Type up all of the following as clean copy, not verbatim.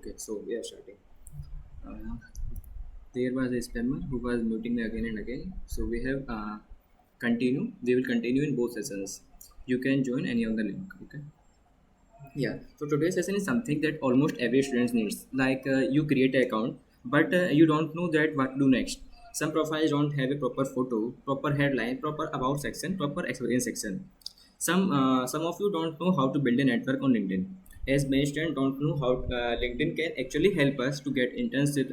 Okay, so we are starting. Uh, there was a spammer who was muting me again and again. So we have continue. We will continue in both sessions. You can join any on the link. Okay. Yeah. So today's session is something that almost every student needs. Like you create an account, but you don't know that what to do next. Some profiles don't have a proper photo, proper headline, proper about section, proper experience section. Some of you don't know how to build a network on LinkedIn. As many students don't know how LinkedIn can actually help us to get internship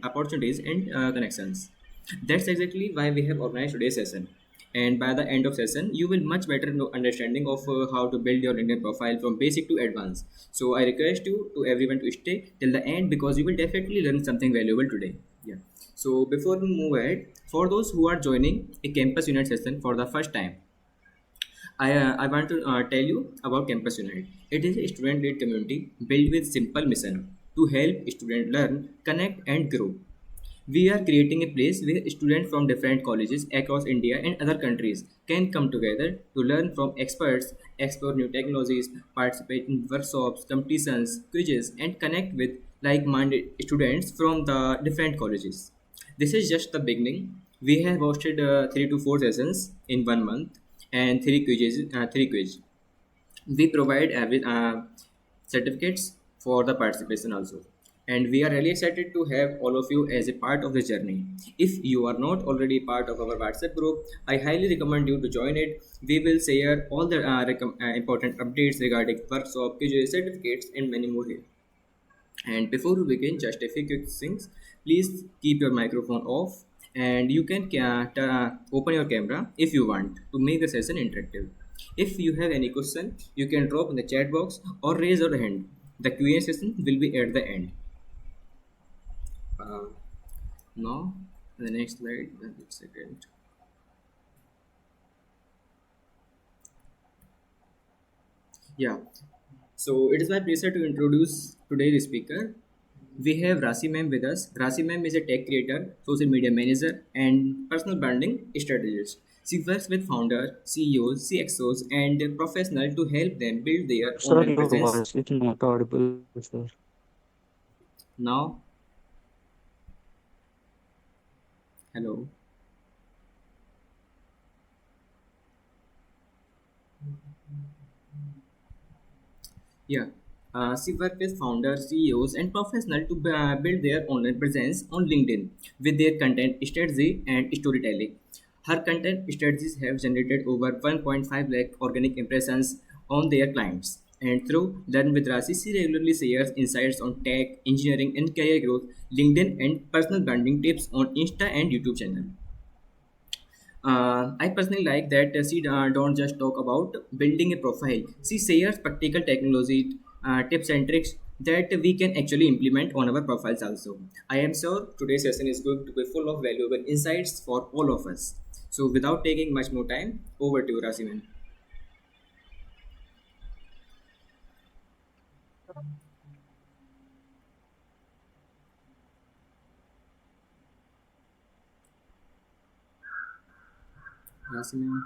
opportunities and connections. That's exactly why we have organized today's session. And by the end of session, you will much better know understanding of how to build your LinkedIn profile from basic to advanced. So I request you to everyone to stay till the end because you will definitely learn something valuable today. Yeah. So before we move ahead, for those who are joining a campus unit session for the first time, I want to tell you about Campus Unite. It is a student-led community built with simple mission to help students learn, connect, and grow. We are creating a place where students from different colleges across India and other countries can come together to learn from experts, explore new technologies, participate in workshops, competitions, quizzes, and connect with like-minded students from the different colleges. This is just the beginning. We have hosted 3 to 4 sessions in 1 month and three quiz. We provide certificates for the participation also, and we are really excited to have all of you as a part of the journey. If you are not already part of our WhatsApp group, I highly recommend you to join it. We will share all the important updates regarding workshop, quizzes, certificates, and many more here. And before we begin, just a few quick things. Please keep your microphone off, and you can open your camera if you want to make the session interactive. If you have any question, you can drop in the chat box or raise your hand. The Q&A session will be at the end. Uh, Now, the next slide. One second. Yeah. So it is my pleasure to introduce today's speaker. We have Rasi ma'am with us. Rasi ma'am is a tech creator, social media manager, and personal branding strategist. She works with founders, CEOs, CXOs, and professionals to help them build their Sir, online your presence. voice is not audible, sir. Now, hello. Yeah. She works with founders, CEOs, and professionals to build their online presence on LinkedIn with their content strategy and storytelling. Her content strategies have generated over 1.5 lakh organic impressions on their clients. And through Learn with Rasi, she regularly shares insights on tech, engineering, and career growth, LinkedIn, and personal branding tips on Insta and YouTube channel. I personally like that she don't just talk about building a profile. She shares practical technology, tips and tricks that we can actually implement on our profiles also. I am sure today's session is going to be full of valuable insights for all of us. So without taking much more time, over to you, Rasiman. Rasiman.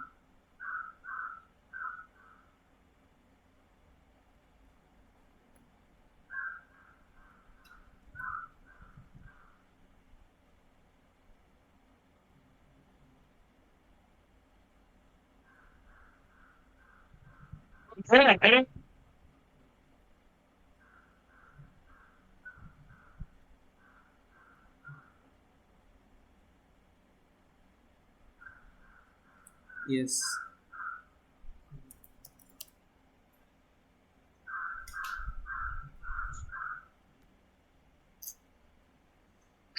Yes.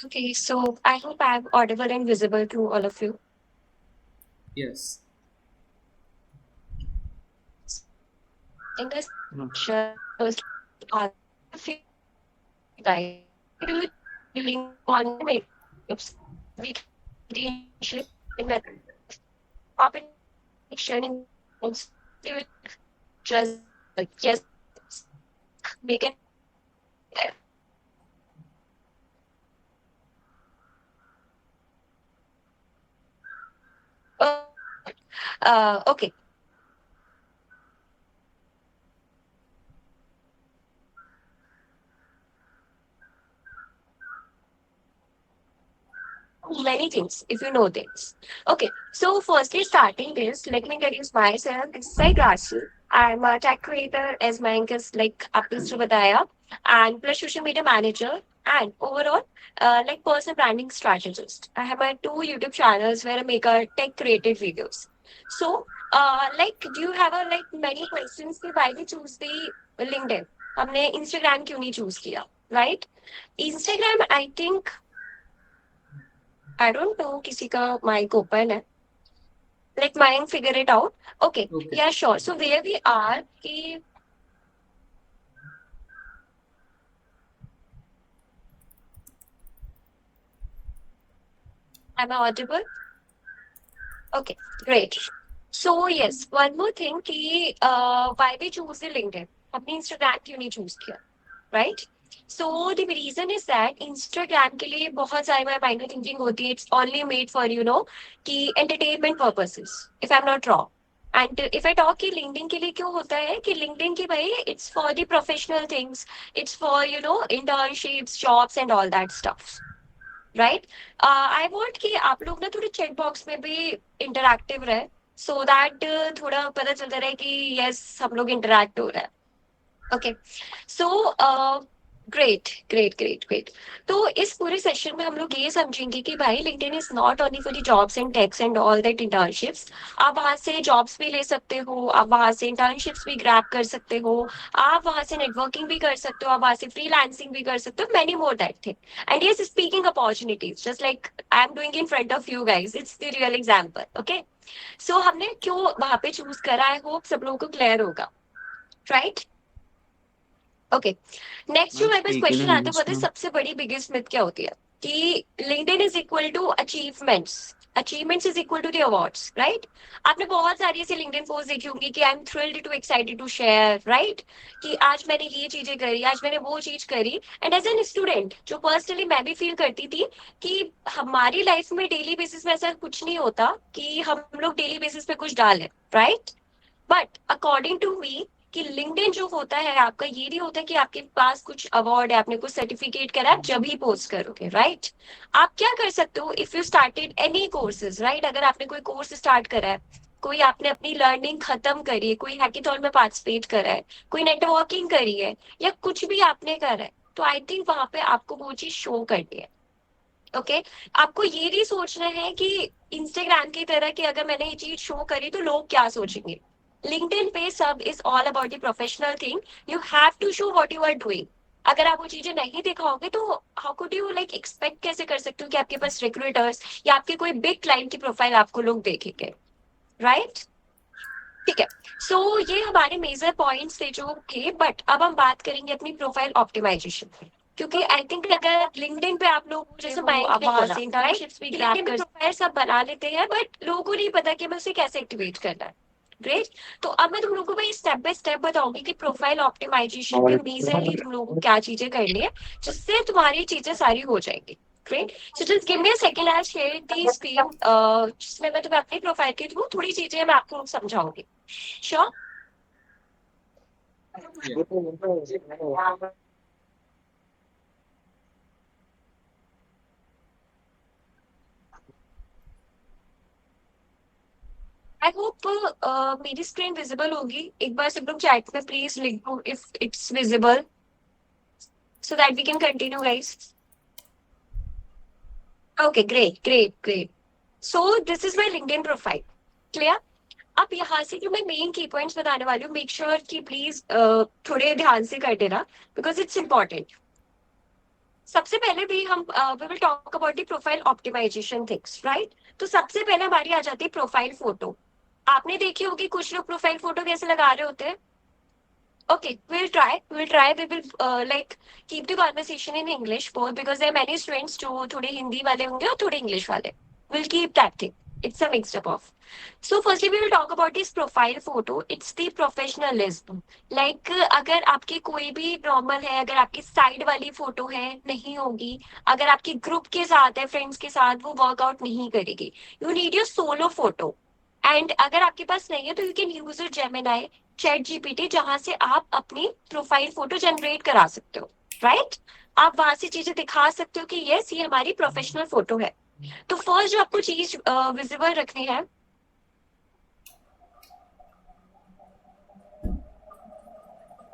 Okay, so I hope I'm audible and visible to all of you. Yes. In this Mm. first all of you guys do doing on makeups we can in that open sharing just yes we can uh, okay. many things if you know this. Okay, so firstly, starting this, let me introduce myself. This is Rashi. I'm a tech creator, as Mayank has like आपने उससे बताया, and plus social media manager, and overall, like personal branding strategist. I have my 2 YouTube channels where I make tech created videos. So, like, do you have like many questions कि why we choose the LinkedIn? हमने Instagram क्यों नहीं choose किया, right? Instagram, I think, I don't know, किसी का mic open है. Like, Mayank figure it out. Okay, Okay. yeah, sure. So where we are, कि am I audible? Okay, great. So yes, one more thing कि why we choose the LinkedIn? अपनी Instagram क्यों नहीं choose किया, right? So the reason is that Instagram के लिए बहुत सारी माइंड थिंकिंग होती है. It's only made for कि entertainment purposes, if I'm not wrong. And if I talk कि LinkedIn के लिए क्यों होता है कि LinkedIn की भाई it's for the professional things, it's for internships, jobs and all that stuff. Right. I want कि आप लोग ना थोड़े चैट बॉक्स में भी इंटरैक्टिव रहे, सो दैट थोड़ा पता चलता रहे कि यस हम लोग इंटरैक्ट हो रहे हैं. Okay, so great great great great. तो इस पूरे सेशन में हम लोग ये समझेंगे कि भाई LinkedIn is not only for the jobs and techs and all that internships. आप वहां से जॉब्स भी ले सकते हो, आप वहां से इंटर्नशिप्स भी ग्रैब कर सकते हो, आप वहां से नेटवर्किंग भी कर सकते हो, आप वहां से फ्रीलांसिंग भी कर सकते हो, many more that thing. And yes, speaking opportunities, just like I'm doing in front of you guys, it's the real example. Okay, so हमने क्यों वहां पे चूज करा, आई होप सब लोगों को क्लियर होगा, राइट? ओके, नेक्स्ट जो हमारे पास Speak in क्वेश्चन आता English, है, ma'am. सबसे बड़ी बिगेस्ट मिथ क्या होती है कि LinkedIn is equal to achievements is equal to the awards, right? आपने बहुत सारी ऐसी लिंक्डइन पोस्ट देखी होंगी कि I am thrilled to excited to share, right? कि आज मैंने ये चीजें करी, आज मैंने वो चीज करी. एंड एज एन स्टूडेंट, जो पर्सनली मैं भी फील करती थी कि हमारी लाइफ में डेली बेसिस में ऐसा कुछ नहीं होता कि हम लोग डेली बेसिस पे कुछ डालें, right? But according to me कि लिंक्डइन जो होता है आपका, ये नहीं होता कि आपके पास कुछ अवार्ड है, आपने कुछ सर्टिफिकेट करा, आप जब ही पोस्ट करोगे, राइट? आप क्या कर सकते हो if you started any courses, right? अगर आपने कोई कोर्स स्टार्ट करा है, कोई आपने अपनी लर्निंग खत्म करी है, कोई हैकेथॉन में पार्टिसिपेट करा है, कोई नेटवर्किंग करी है, या कुछ भी आपने करा है, तो आई थिंक वहां पे आपको वो चीज शो करनी है. ओके, आपको ये नहीं सोचना है कि इंस्टाग्राम की तरह कि अगर मैंने ये चीज शो करी तो लोग क्या सोचेंगे. LinkedIn पे सब is all about the professional thing. You have to show what you are doing. अगर आप वो चीजें नहीं दिखाओगे तो how could you like expect, कैसे कर सकते हो कि आपके पास रिक्रूटर्स या आपके कोई बिग क्लाइंट की प्रोफाइल आपको लोग देखेंगे, राइट? ठीक है, सो ये हमारे मेजर पॉइंट्स थे जो थे. बट अब हम बात करेंगे अपनी प्रोफाइल ऑप्टिमाइजेशन पे, क्योंकि आई थिंक अगर लिंक्डइन पे आप लोग जैसे प्रोफाइल सब बना लेते हैं, बट लोगों को नहीं पता कि हमें उसे कैसे एक्टिवेट करना है. ग्रेट, तो अब मैं तुम लोगों को भाई स्टेप बाय स्टेप बताऊंगी कि प्रोफाइल ऑप्टिमाइजेशन में मेजरली तुम लोगों को क्या चीजें करनी है जिससे तुम्हारी चीजें सारी हो जाएंगी. Great, so just give me a second, I share the screen जिसमें मैं तुम्हें अपनी प्रोफाइल के थ्रू थोड़ी चीजें मैं आपको समझाऊंगी. श्योर? आई होप मेरी स्क्रीन विजिबल होगी. एक बार सब लोग चैट में प्लीज लिख दो if it's visible so that we can continue, guys. Okay, great, great, great. So this is my LinkedIn profile. Clear? अब यहाँ से जो मैं मेन की पॉइंट्स बताने वाली हूँ, मेक श्योर कि प्लीज थोड़े ध्यान से कर देना बिकॉज इट्स इम्पोर्टेंट. सबसे पहले भी हम we will talk about the profile optimisation things, right? तो सबसे पहले हमारी आ जाती है प्रोफाइल फोटो. आपने देखी होगी कुछ लोग प्रोफाइल फोटो कैसे लगा रहे होते हैं. Okay, we'll try. We will like keep the conversation in English both because there are many students जो थोड़े हिंदी वाले होंगे और थोड़े इंग्लिश वाले. We'll keep that thing. It's a mixed up of. So firstly we will talk about this profile photo. It's the professionalism. Like अगर आपकी कोई भी नॉर्मल है, अगर आपकी साइड वाली फोटो है नहीं होगी, अगर आपकी ग्रुप के साथ है, फ्रेंड्स के साथ, वो वर्कआउट नहीं करेगी. You need your solo photo. And अगर आपके पास नहीं है तो you can use your Gemini, chat GPT, जहां से आप अपनी प्रोफाइल फोटो जनरेट करा सकते हो, राइट? आप वहां से चीजें दिखा सकते हो कि यस ये हमारी प्रोफेशनल फोटो है. तो फर्स्ट जो आपको चीज विजिबल रखनी है,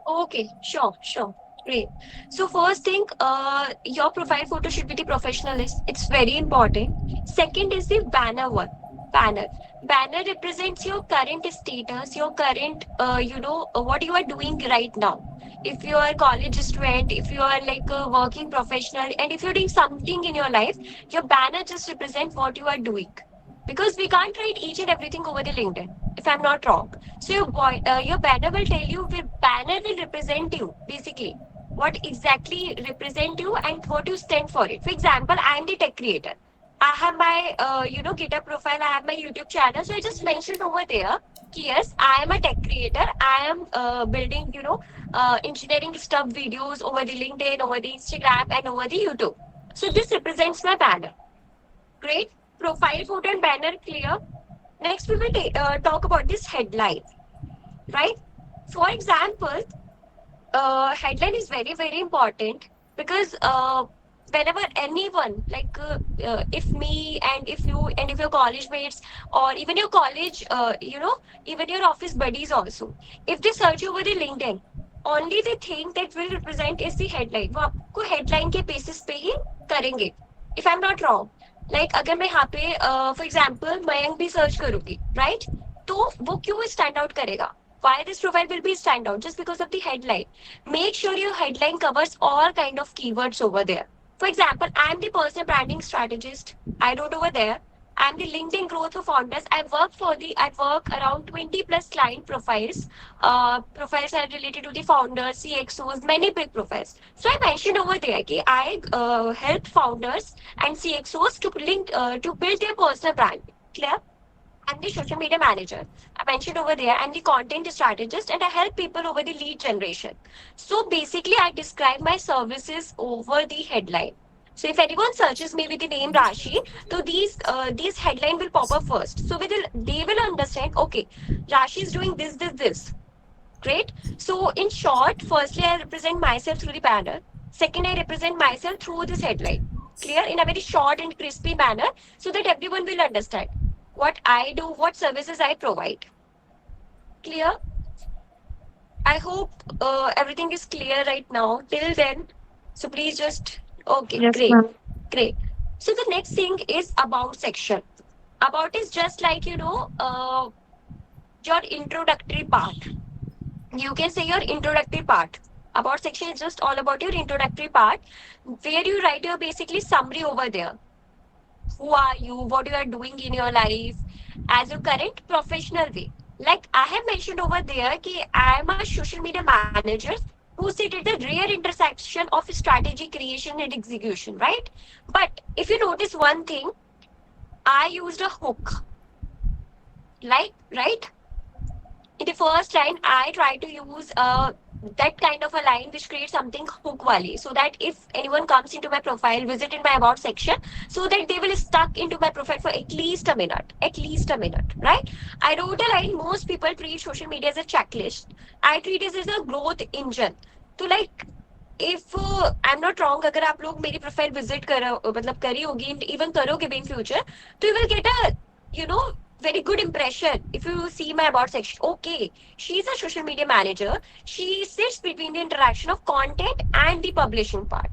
okay, sure, great. So first thing, your profile photo should be the professionalist. It's very important. Second is the banner one. Banner. Banner represents your current status, your current, what you are doing right now. If you are a college student, if you are like a working professional, and if you're doing something in your life, your banner just represents what you are doing. Because we can't write each and everything over the LinkedIn, if I'm not wrong. So your banner will tell you, your banner will represent you basically. What exactly represent you and what you stand for it. For example, I am the tech creator. I have my GitHub profile. I have my YouTube channel. So I just mentioned over there. Yes, I am a tech creator. I am building engineering stuff videos over the LinkedIn, over the Instagram, and over the YouTube. So this represents my banner. Great. Profile photo and banner clear. Next, we will talk about this headline, right? For example, headline is very, very important because whenever anyone, if me and if you and if your college mates or even your college, even your office buddies also, if they search over the LinkedIn, only the thing that will represent is the headline. वो आपको headline के basis पे ही करेंगे. If I'm not wrong, like अगर मैं यहाँ पे for example Mayank भी search करूँगी, right? तो वो क्यों stand out करेगा? Why this profile will be stand out? Just because of the headline. Make sure your headline covers all kind of keywords over there. For example, I'm the personal branding strategist. I wrote over there. I'm the LinkedIn growth for founders. I work around 20 plus client profiles. Profiles are related to the founders, CXOs, many big profiles. So I mentioned over there that I help founders and CXOs to build their personal brand. Clear? I'm the social media manager. I mentioned over there, I'm the content strategist and I help people over the lead generation. So basically, I describe my services over the headline. So if anyone searches me with the name Rashi, so these headline will pop up first. So they will understand, okay, Rashi is doing this. Great. So in short, firstly, I represent myself through the banner. Second, I represent myself through this headline. Clear? In a very short and crispy manner so that everyone will understand what I do, what services I provide. Clear? I hope everything is clear right now. Till then, so please just okay, Yes, great, ma'am. great. So the next thing is about section. About is just like your introductory part. You can say your introductory part. About section is just all about your introductory part, where you write your basically summary over there. Who are you? What you are doing in your life as your current professional way. Like I have mentioned over there, that I am a social media manager who sit at the rare intersection of strategy creation and execution, right? But if you notice one thing, I used a hook, like right in the first line, I try to use that kind of a line which creates something hook wali, so that if anyone comes into my profile, visit in my about section, so that they will stuck into my profile for at least a minute, right? I wrote a line. Most people treat social media as a checklist. I treat it as a growth engine. So like if I'm not wrong, अगर आप लोग मेरी profile visit करो मतलब करी होगी even करोगे भी इन फ्यूचर, तो you will get a you know very good impression if you see my about section. Okay, she's a social media manager. She sits between the interaction of content and the publishing part.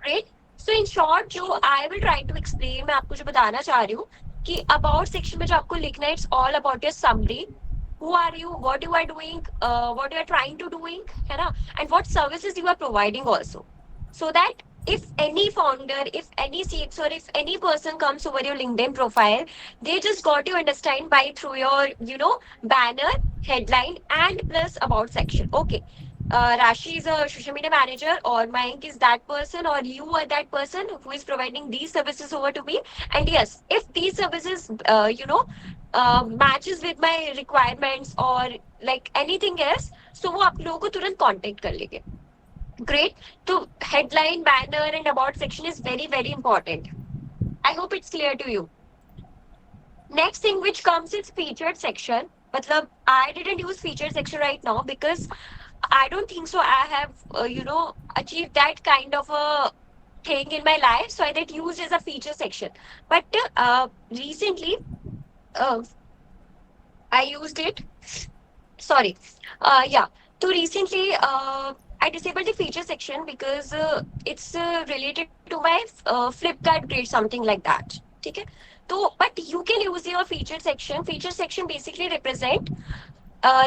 Right? So in short, जो I will try to explain, मैं आपको जो बताना चाह रही हूँ कि about section में जो आपको लिखना है, it's all about your summary. Who are you? What you are doing? What you are trying to doing? है ना? And what services you are providing also. So that if any founder, if any CX or if any person comes over your LinkedIn profile, they just got to understand by through your, banner, headline, and plus about section. Okay. Rashi is a social media manager, or Mayank is that person, or you are that person who is providing these services over to me. And yes, if these services, matches with my requirements or like anything else, so वो आप लोगों को तुरंत contact कर लेंगे. Great. So headline, banner, and about section is very, very important. I hope it's clear to you. Next thing which comes is featured section. Matlab, I didn't use featured section right now because I don't think so. I have, achieved that kind of a thing in my life, so I that used as a feature section. But recently, uh, I used it. Sorry. Yeah. So recently, I disabled the feature section because it's related to my Flipkart grade, something like that. Okay. So, but you can use your feature section. Feature section basically represent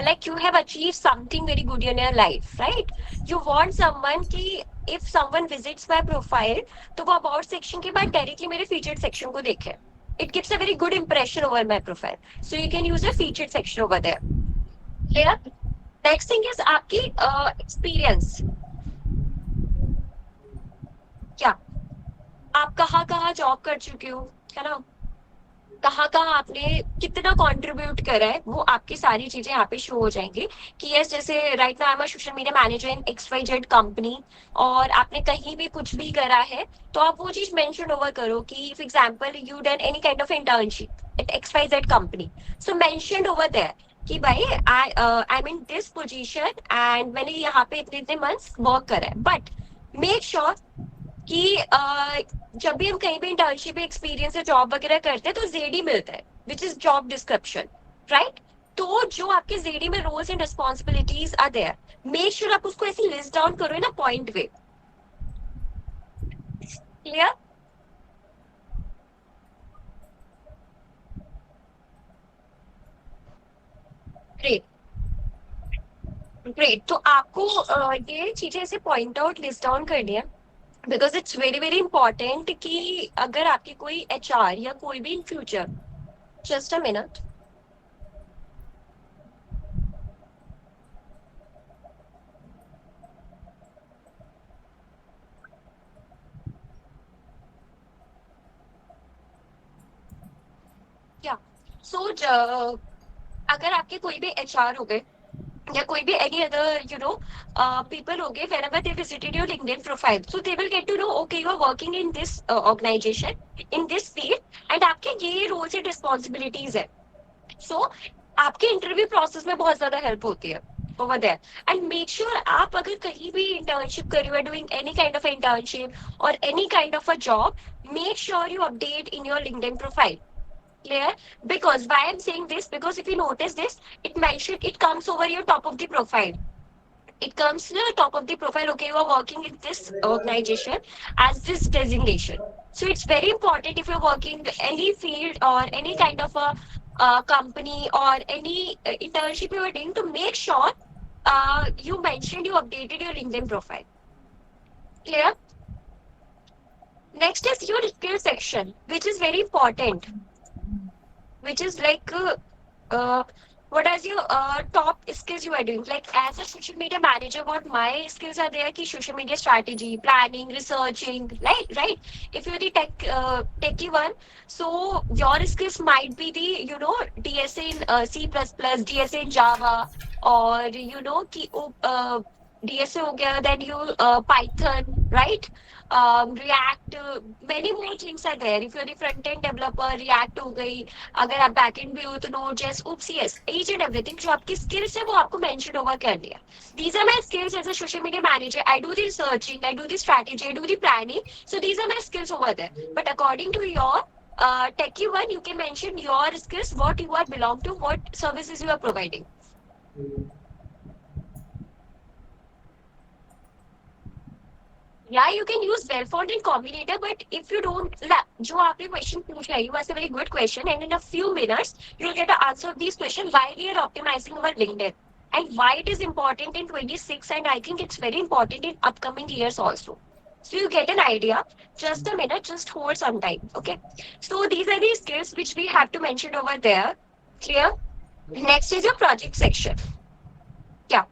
like you have achieved something very good in your life, right? You want someone कि if someone visits my profile, तो वो about section के बाद directly मेरे featured section को देखे. It gives a very good impression over my profile. So you can use a featured section over there. Clear? Next thing is आपकी experience. क्या आप कहाँ कहाँ जॉब कर चुके हो, है ना? कहाँ कहाँ आपने कितना कंट्रीब्यूट करा है, वो आपकी सारी चीजें यहाँ पे शो हो जाएंगी कि यस, जैसे right now I am a social media manager in XYZ company, और आपने कहीं भी कुछ भी करा है, तो आप वो चीज मेंशन ओवर करो कि for example you done any kind of internship at XYZ company, so mention over there कि भाई I am in this position and मैंने यहाँ पे इतने इतने मंथ्स वर्क करा है, बट मेक श्योर कि जब भी हम कहीं भी इंटर्नशिप एक्सपीरियंस या जॉब वगैरह करते हैं तो जेडी मिलता है, which is job description, right? तो जो आपके जेडी में roles and responsibilities are there, make sure आप उसको ऐसे लिस्ट डाउन करो ना point way. Clear? Great. Great. तो आपको ये चीजें ऐसे पॉइंट आउट लिस्ट डाउन करनी है because it's very very important कि अगर आपकी कोई HR या कोई भी in future, just a minute. क्या सो अगर आपके कोई भी HR हो गए या कोई भी any other you know people हो गए, whenever they visited your LinkedIn profile, so they will get to know okay you are working in this organization in this field and आपके ये roles and responsibilities है. So आपके interview process में बहुत ज्यादा help होती है over there. And make sure आप अगर कहीं भी internship कर रहे हो, doing any kind of internship or any kind of a job, make sure you update in your LinkedIn profile. Clear? Because why I'm saying this, because if you notice this, it comes over your top of the profile. It comes to the top of the profile, okay, you are working in this organization as this designation. So it's very important if you're working any field or any kind of a company or any internship you are doing, to make sure you mentioned you updated your LinkedIn profile. Clear? Next is your skill section, which is very important, which is like what are your top skills you are doing? Like as a social media manager, what my skills are there? Ki social media strategy, planning, researching, right? If you're the techie one, so your skills might be the DSA in C++, DSA in Java, or ki DSA हो गया, then you Python, right? React, many more things are there. If you're the front end developer, React हो गई. अगर आप back and भी हो तो Node.js, OopsYes, each and everything जो आपकी skills है वो आपको mention over कर दिया. These are my skills as a social media manager. I do the researching, I do the strategy, I do the planning. So these are my skills over there. But according to your techie one, you can mention your skills, what you are belong to, what services you are providing. Yeah, you can use well-founded combinator, but if you don't, जो आपने question पूछा, you asked a very good question, and in a few minutes you'll get the answer of these questions. Why we are optimizing our LinkedIn and why it is important in 26, and I think it's very important in upcoming years also. So you get an idea. Just a minute, just hold some time, okay? So these are the skills which we have to mention over there. Clear? Next is your project section. Yeah.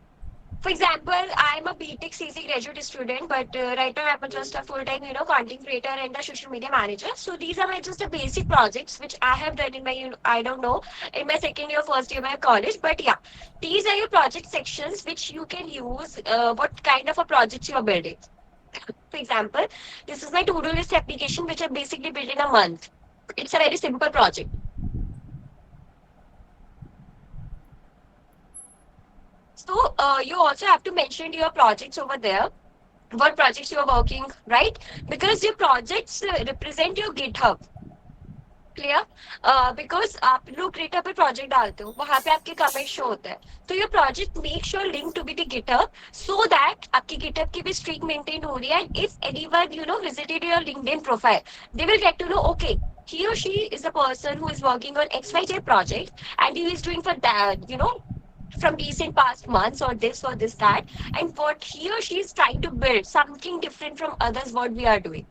For example, I'm a BTech CC graduate student, but right now I'm just a full-time, content creator and a social media manager. So these are my just a basic projects which I have done in my, I don't know, in my second year, first year of my college. But yeah, these are your project sections which you can use. What kind of a project you are building? For example, this is my to-do list application which I basically built in a month. It's a very simple project. So you also have to mention your projects over there. what projects you are working, right? Because your projects represent your GitHub. Clear because आप लोग GitHub पे project डालते हो, वहां पे आपके comment show होता है, तो your project make sure link to be the GitHub so that आपकी गिटहब की भी स्ट्रीक मेंटेन हो रही है, and if anyone visited your LinkedIn profile, they will get to know okay he or she is a person who is working on XYZ project and he is doing for that, from recent past months or this that, and what he or she is trying to build something different from others what we are doing.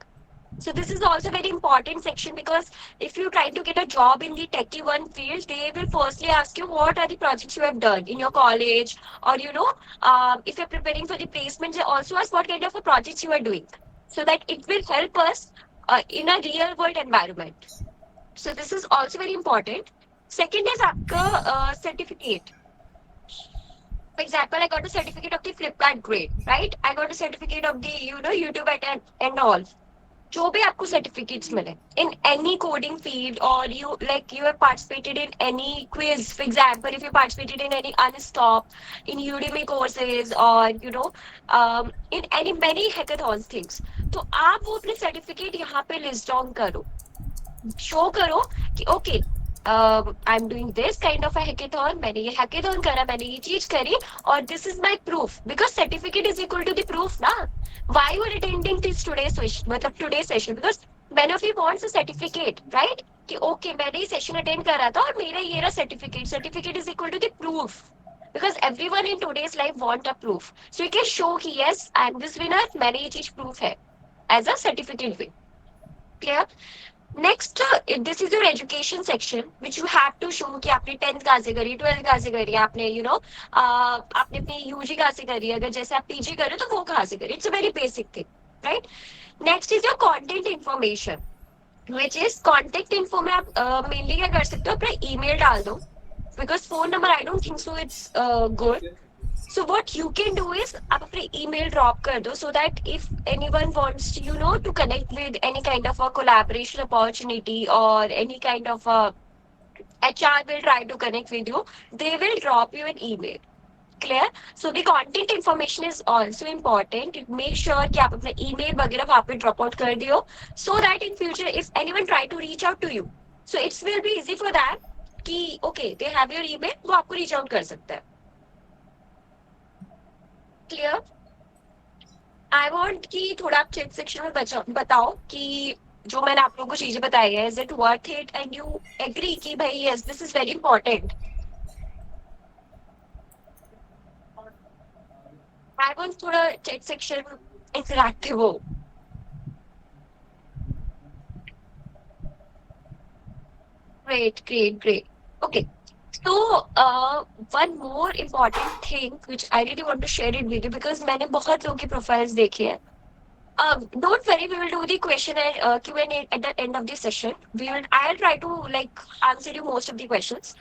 So this is also very important section, because if you're trying to get a job in the techie one field, they will firstly ask you what are the projects you have done in your college, or if you're preparing for the placements, they also ask what kind of a projects you are doing, so that it will help us in a real world environment. So this is also very important. Second is आपका certificate. For example, I got a certificate of the Flipkart grade, right? I got a certificate of the YouTube and all. जो भी आपको certificates मिले in any coding field, और you have participated in any quiz, for example if you participated in any Unstop, in Udemy courses, और in any many hackathons things, तो आप वो अपने सर्टिफिकेट यहाँ पे लिस्ट डाउन करो, शो करो कि okay I am doing this kind of hackathon, मैंने ये हैकाथॉन करा, मैंने ये चीज करी, और this is my proof, because certificate is equal to the proof ना. Why you are attending this today's session, मतलब today's session, because many of you wants a certificate, right? कि okay मैंने ये session attend करा था और मेरा ये रहा certificate. Certificate is equal to the proof, because everyone in today's life want a proof. So you can show कि yes I am this winner, मैंने ये चीज proof है as a certificate win. Clear? Next this is your education section which you have to show कि आपने 10th कहाँ से करी, 12th कहाँ से करी, आपने आपने अपनी यूजी कहाँ से करी, अगर जैसे आप पीजी करे तो वो कहाँ से करी. It's a very basic thing, right? Next is your content information, which is contact info में आप मेनली क्या कर सकते हो, अपना ईमेल डाल दो, because phone number I don't think so it's good. So what you can do is आप अपने email drop कर दो, so that if anyone wants to connect with any kind of a collaboration opportunity, or any kind of a HR will try to connect with you, they will drop you an email. Clear? So the content information is also important. Make sure कि आप अपने email वगैरह वहाँ पे drop out कर दियो, so that in future if anyone try to reach out to you, so it will be easy for that कि okay they have your email, वो आपको reach out कर सकते हैं. क्लियर? आई वांट कि थोड़ा आप चैट सेक्शन में बताओ कि जो मैंने आप लोगों को चीजें बताई है, is it worth it, and you agree कि भाई yes this is very important. I want थोड़ा चैट सेक्शन इंटरैक्टिव हो. Great great great. Okay, so one more important thing which I really want to share it with you, because मैंने बहुत लोगों की profiles देखी है. Don't worry, we will do the question and Q&A at the end of the session. I'll try to answer you most of the questions.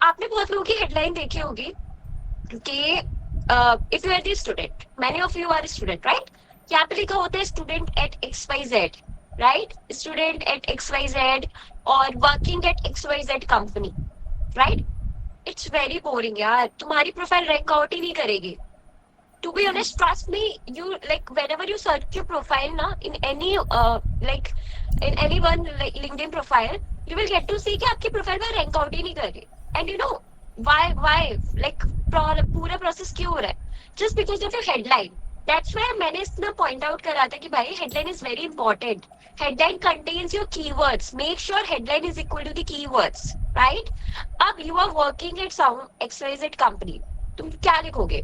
आपने बहुत लोगों की headline देखी होगी कि if you are the student, many of you are a student, right? यहाँ पे लिखा होता है student at XYZ, right? Student at XYZ और working at XYZ company. राइट? इट्स वेरी बोरिंग यार, तुम्हारी प्रोफाइल रैंक आउट ही नहीं करेगी. To be honest, trust me, you whenever you search your profile ना in any in any one LinkedIn profile, you will get to see कि आपकी profile में रैंक आउट ही नहीं कर रही. एंड why पूरा प्रोसेस क्यों हो रहा है? Just because of your headline. That's why मैंने इसमें पॉइंट आउट करा था कि भाई headline is very important. Headline contains your keywords. Make sure headline is equal to the keywords, right? अब you are working at some XYZ company, तुम क्या लिखोगे?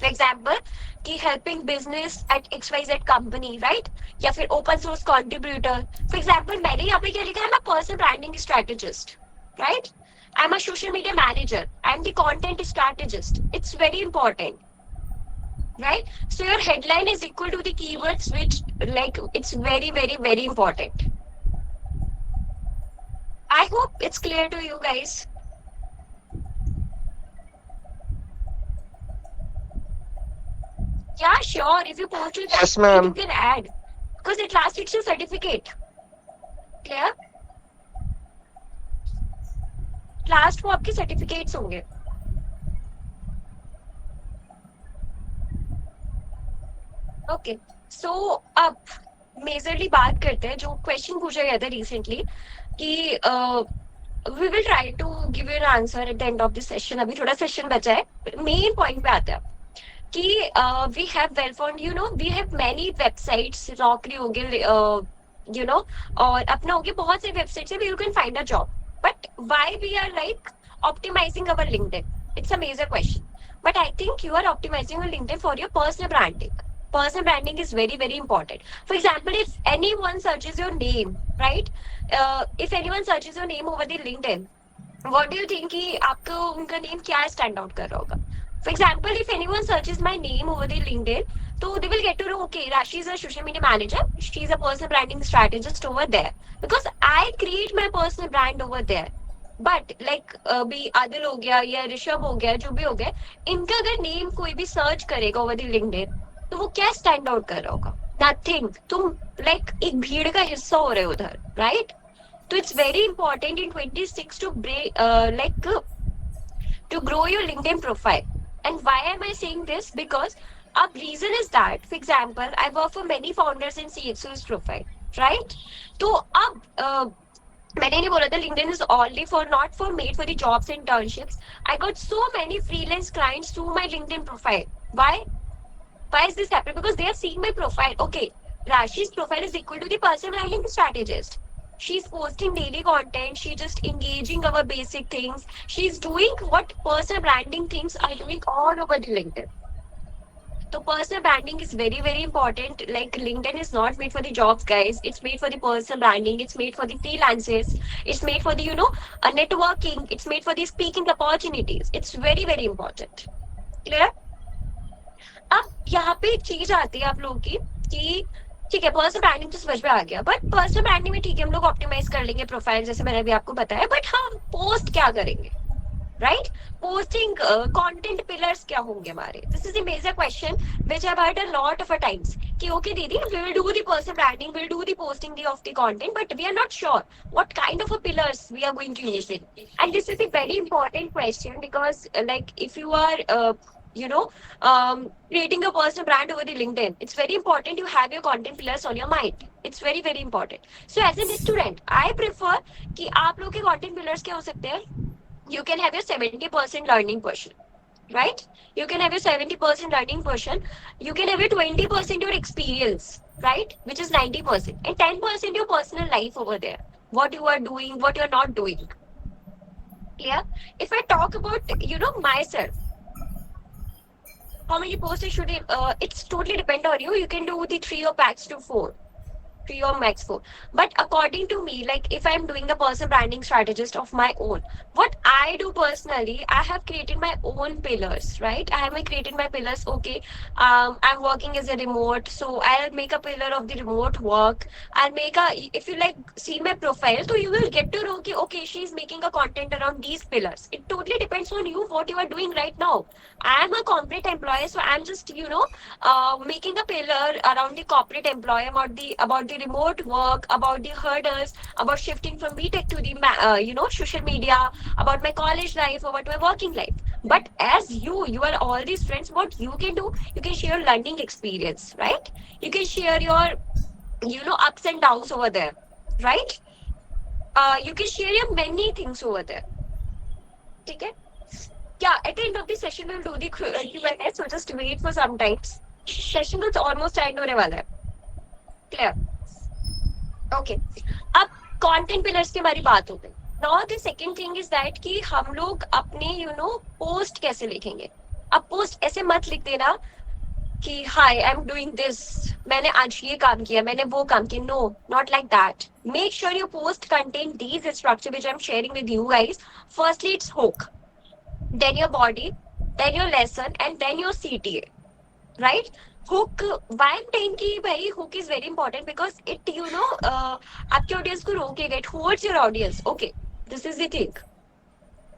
फॉर एग्जाम्पल कि helping business at XYZ company, right? या फिर open source contributor. For example मैंने यहाँ पे क्या लिखा है, मैं personal branding strategist, right? I'm a social media manager. I'm the content strategist. It's very important, right? So your headline is equal to the keywords, which it's very, very, very important. I hope it's clear to you guys. Yeah, sure. If you post your Yes, ma'am. you can add, because at last it's your certificate. Clear? Last वो आपके certificates होंगे. Okay, सो अब majorly बात करते हैं, जो question पूछा गया था रिसेंटली कि we will try to give you an answer at the end of the session. अभी थोड़ा सेशन बचा है, मेन पॉइंट पे आते हैं कि we have well found, you know, we have many websites, Naukri हो गया, यू नो, और अपना हो गया, बहुत से वेबसाइट्स है you can find a job, but why we are like optimising our LinkedIn? It's a major question, but I think you are optimising your LinkedIn for your personal branding. Personal branding is very very important. For example, if anyone searches your name, right, if anyone searches your name over the LinkedIn, what do you think कि आपको उनका name क्या stand out कर रहा होगा? For example, if anyone searches my name over the LinkedIn, so they will get to know, okay, Rashi is a social media manager. She's a personal branding strategist over there. Because I create my personal brand over there. But like अभी आदिल हो गया या ऋषभ हो गया, जो भी हो गया, इनका अगर नेम कोई भी सर्च करेगा ओवर द लिंक्डइन, तो वो क्या स्टैंड आउट कर रहा होगा? नथिंग. तुम लाइक एक भीड़ का हिस्सा हो रहे हो उधर, right? So it's very important in 26 to break, to grow your LinkedIn profile. And why am I saying this? Because a reason is that, for example, I work for many founders in CXO's profile, right? तो अब मैंने नहीं बोला था LinkedIn is only for not for made for the jobs internships. I got so many freelance clients through my LinkedIn profile. Why? Why is this happening? Because they are seeing my profile. Okay, Rashi's profile is equal to the personal branding strategist. She's posting daily content. She's just engaging our basic things. She's doing what personal branding things are doing all over the LinkedIn. So personal branding is very, very important. Like LinkedIn is not made for the jobs, guys. It's made for the personal branding. It's made for the freelancers. It's made for the, networking. It's made for the speaking opportunities. It's very, very important. Clear? अब यहाँ पे एक चीज आती है आप लोगों की कि ठीक है, पर्सनल ब्रांडिंग तो समझ में आ गया, बट पर्सनल ब्रांडिंग में ठीक है, हम लोग ऑप्टिमाइज कर लेंगे प्रोफाइल, जैसे मैंने अभी आपको बताया, बट हम पोस्ट क्या करेंगे? राइट? पोस्टिंग कंटेंट पिलर्स क्या होंगे हमारे? This is the major question which I heard a lot of a times कि ओके दीदी, we will do the personal branding, we will do the posting of the content, but we are not sure what kind of a pillars we are going to use it. And this is a very important question because like if you are you know creating a personal brand over the LinkedIn, it's very important you have your content pillars on your mind. It's very very important. So as a student, I prefer कि आप लोग के content pillars क्या हो सकते हैं? You can have your 70% learning portion, right? You can have your 70% learning portion. You can have your 20% your experience, right? Which is 90%. And 10% your personal life over there. What you are doing, what you're not doing. Clear? If I talk about, myself, how many posts I should, it's totally depend on you. You can do the 3 or max to 4. 3 or max 4. But according to me, like if I'm doing a personal branding strategist of my own, what I do personally, I have created my own pillars, right? I have created my pillars. Okay, I'm working as a remote, so I'll make a pillar of the remote work. I'll make a, if you like see my profile, so you will get to know okay, she's making a content around these pillars. It totally depends on you what you are doing right now. I'm a corporate employee, so I'm just making a pillar around the corporate employee, about the remote work, about the hurdles, about shifting from BTech to the social media, about my college life, about my working life. But as you are all these friends, what you can do, you can share learning experience, right? You can share your ups and downs over there, right? You can share your many things over there. Okay? Yeah, at the end of the session we'll do the Q&A, so just wait for some time. Session तो almost end होने वाला है. Clear? Okay. अब content pillars की हमारी बात हो गई. Now the second thing is that कि हम लोग अपने post कैसे लिखेंगे? अब post ऐसे मत लिख देना कि hi, I'm doing this. मैंने आज ये काम किया, मैंने वो काम किया. No, not like that. Make sure your post contain these structure which I'm sharing with you guys. Firstly, it's hook. Then your body, then your lesson, and then your CTA, right? Hook, why I'm saying कि भाई hook is very important because it आपके audience को रोकेगा, it holds your audience. Okay, this is the thing.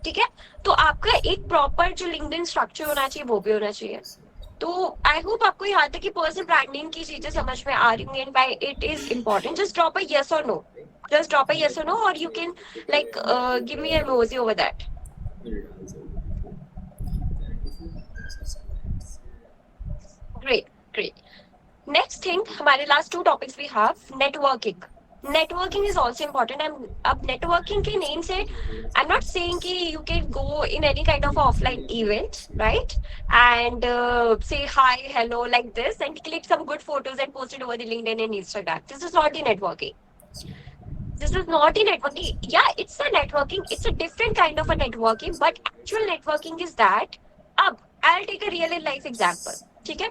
ठीक है? तो आपका एक proper जो LinkedIn structure होना चाहिए वो भी होना चाहिए. तो आई होप आपको यहाँ तक की पर्सनल ब्रांडिंग की चीजें समझ में आ रही होंगी and why it is important. Just drop a yes और no. Just drop a yes or no, or you can like give me an emoji over that. Great, great. Next thing, हमारे last 2 topics we have networking. Networking is also important. अब networking के name से I am not saying कि you can go in any kind of offline event, right, and say hi, hello, like this, and click some good photos and post it over the LinkedIn and Instagram. This is not the networking. This is not the networking. Yeah, it's a networking. It's a different kind of a networking, but actual networking is that. अब I'll take a real life example. ठीक है?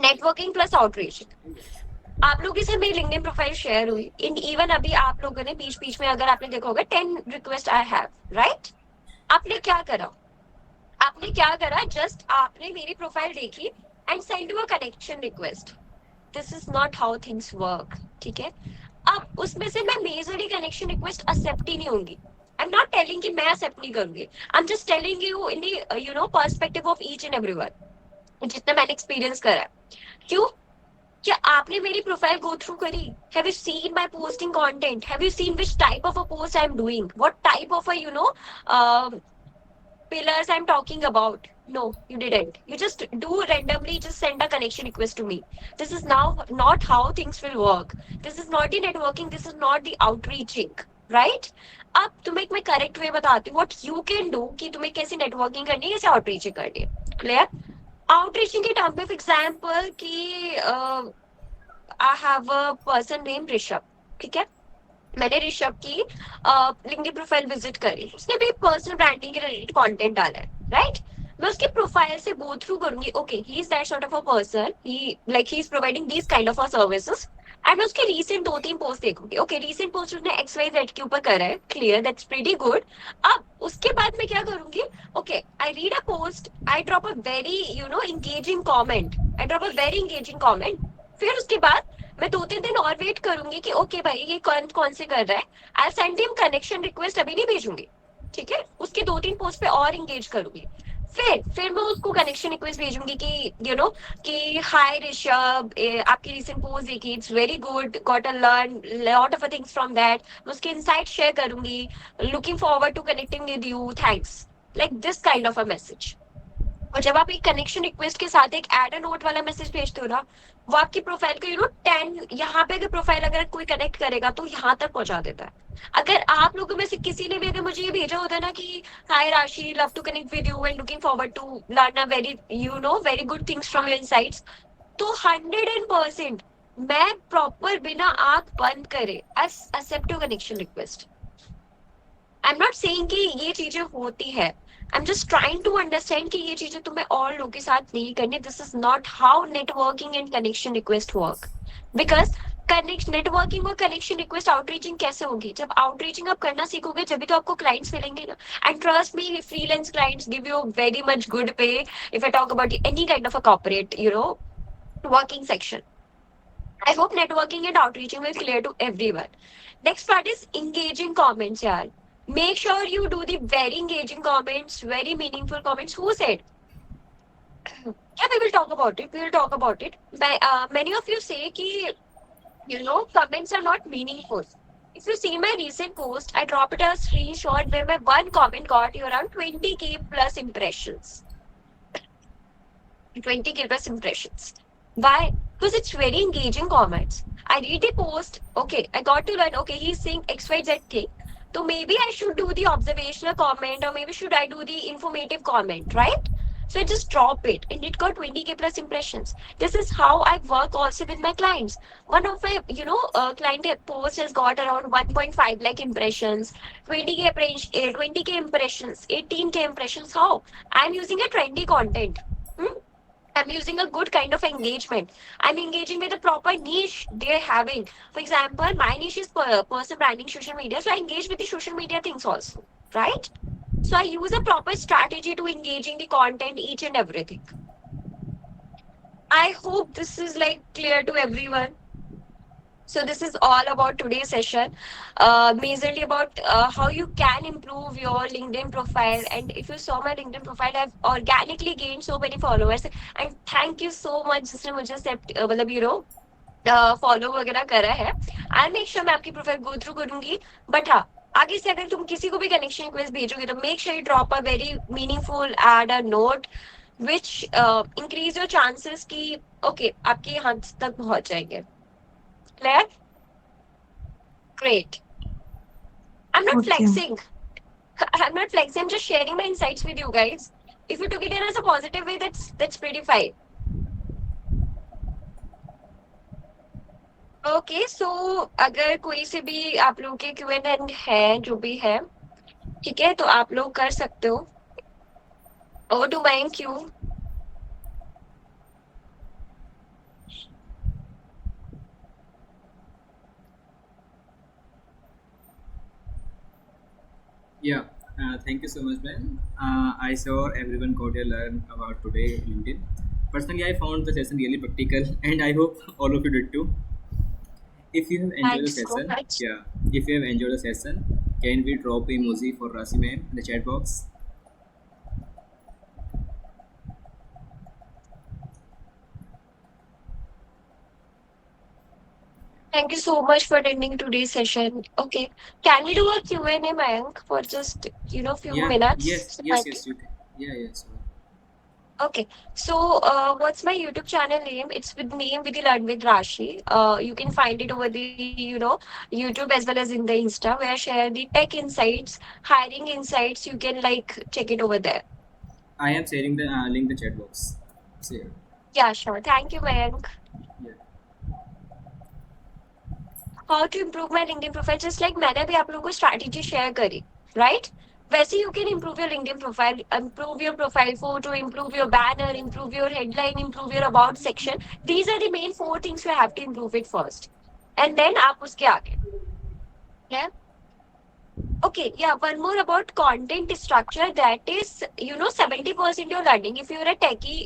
Networking plus outreach. आप लोगों के साथ मेरी LinkedIn profile share हुई, in even अभी आप लोगों ने बीच बीच में अगर आपने देखा होगा 10 रिक्वेस्ट आई हैव, राइट. आपने क्या करा? आपने क्या करा? जस्ट आपने मेरी प्रोफाइल देखी and send a connection request. This is not how things work. ठीक है? अब उसमें से मैं मेजरली कनेक्शन रिक्वेस्ट एक्सेप्ट ही नहीं होंगी. आई एम नॉट टेलिंग कि मैं एक्सेप्ट नहीं करूंगी. आई am just telling you in the perspective of each and everyone, जितना मैंने एक्सपीरियंस करा है. क्यों? क्या आपने मेरी प्रोफाइल गो थ्रू करी? Have you seen my posting content? Have you seen which type of a post I am doing? What type of a pillars I'm talking about? No, you didn't. You just do randomly, just send a connection request to me. This is now not how things will work. This is not the networking. This is not the outreaching, right? अब तुम्हें मैं correct way बताती हूँ what you can do कि तुम्हें कैसे networking करनी है, कैसे आउटरीचिंग करनी है. क्लियर? आउटरीचिंग के टर्म ऑफ एग्जाम्पल कि I have a person name Rishabh. ठीक है? मैंने ऋषभ की लिंक्डइन प्रोफाइल विजिट करी, उसने भी पर्सनल ब्रांडिंग के रिलेटेड कंटेंट डाला है, राइट. मैं उसके प्रोफाइल से गो थ्रू करूंगी. Okay, he is that sort of a person, he is providing these kind of services. And मैं उसके रीसेंट 2-3 पोस्ट देखूंगी. ओके, रीसेंट पोस्ट उसने XYZ के ऊपर करा है, क्लियर, दैट्स प्रीटी गुड. अब उसके बाद मैं क्या करूंगी? Okay, I read a post, I drop a very engaging comment. I drop a very engaging comment. फिर उसके बाद मैं 2-3 दिन और वेट करूंगी कि ओके भाई ये कौन से कर रहा है. I send him connection request, अभी नहीं भेजूंगी. ठीक है? उसके 2-3 पोस्ट पे और एंगेज करूंगी. फिर मैं उसको कनेक्शन रिक्वेस्ट भेजूंगी कि कि हाय ऋषभ, आपकी रिसेंट पोस्ट देखी, it's very good, got a learn lot of things from that. मैं उसके इनसाइट शेयर करूंगी. Looking forward to connecting with you, thanks, like this kind of a message. और जब आप एक कनेक्शन रिक्वेस्ट के साथ एक एड अ नोट वाला मैसेज भेजते हो ना, वो आपकी प्रोफाइल को 10 यहाँ पे अगर प्रोफाइल अगर कोई कनेक्ट करेगा तो यहाँ तक पहुंचा देता है. अगर आप लोगों में से किसी ने भी अगर मुझे ये भेजा होता ना कि hi Rashi, love to connect with you and looking forward to learn a very good things from your insights, तो 100% मैं प्रॉपर बिना आंख बंद करे accept your connection request. I am not saying कि ये चीजें होती है. I am just trying to understand कि ये चीजें तुम्हें और लोगों के साथ नहीं करनी. This is not how networking and connection request work. Because networking और कनेक्शन रिक्वेस्ट आउटरीचिंग कैसे होगी? जब आउटरीचिंग आप करना सीखोगे जब भी तो आपको क्लाइंट्स मिलेंगे ना. And trust me, freelance clients give you very much good pay if I talk about any kind of a corporate working section. I hope networking and outreaching will clear to everyone. Next part is engaging comments, yaar. Make sure you do the very engaging comments, very meaningful comments. Who said? Yeah, we will talk about it. We will talk about it. Many of you say ki, comments are not meaningful. If you see my recent post, I dropped a screenshot where my one comment got you around 20k plus impressions. 20k plus impressions. Why? Because it's very engaging comments. I read the post. Okay, I got to learn. Okay, he's saying XYZ thing. So maybe I should do the observational comment, or maybe should I do the informative comment, right? So I just drop it, and it got 20k plus impressions. This is how I work also with my clients. One of my, client post has got around 1.5 lakh impressions, 20k impressions, 18k impressions. How? I'm using a trendy content. I'm using a good kind of engagement. I'm engaging with a proper niche they're having. For example, my niche is personal branding, social media. So I engage with the social media things also, right? So I use a proper strategy to engaging the content, each and everything. I hope this is clear to everyone. So this is all about today's session, majorly about how you can improve your LinkedIn profile. And if you saw my LinkedIn profile, I've organically gained so many followers. And thank you so much जिसने मुझे follow वगैरह करा है. I make sure मैं आपकी profile गो through करूंगी. But हाँ, आगे से अगर तुम किसी को भी कनेक्शन रिक्वेस्ट भेजोगे तो make sure you drop a very meaningful add a note which increase your chances कि okay आपके हद तक पहुंच जाएंगे. Clear? Great. I'm not Okay. flexing. I'm not flexing. I'm just sharing my insights with you guys. If you took it in as a positive way, that's pretty fine. Okay, so अगर कोई से भी आप लोगों के Q&A है जो भी है, ठीक है, तो आप लोग कर सकते हो. Over to my Q. Yeah, thank you so much, man. I saw everyone got to learn about today LinkedIn. Personally, I found the session really practical, and I hope all of you did too. If you have enjoyed the Thanks so session, much. yeah, if you have enjoyed the session, can we drop emoji for Rasi ma'am in the chat box? Thank you so much for attending today's session. Okay, can we do a Q&A, Mayank, for just few Yeah, minutes? yes, So yes, yes, you can. Yeah, yes. Okay, so what's my YouTube channel name? It's with name with the learn with Rashi. You can find it over the YouTube as well as in the Insta where I share the tech insights, hiring insights. You can like check it over there. I am sharing the link in the chat box. So yeah, Yeah, sure. Thank you, Mayank. yeah. How to improve my LinkedIn profile? Just like मैंने भी आप लोगों को strategy share करी, right? वैसे you can improve your LinkedIn profile, improve your profile photo, improve your banner, improve your headline, improve your about section. These are the main four things you have to improve it first, and then आप उसके आगे. Yeah. Okay. Yeah. One more about content structure. That is, 70% you're learning. If you're a techie,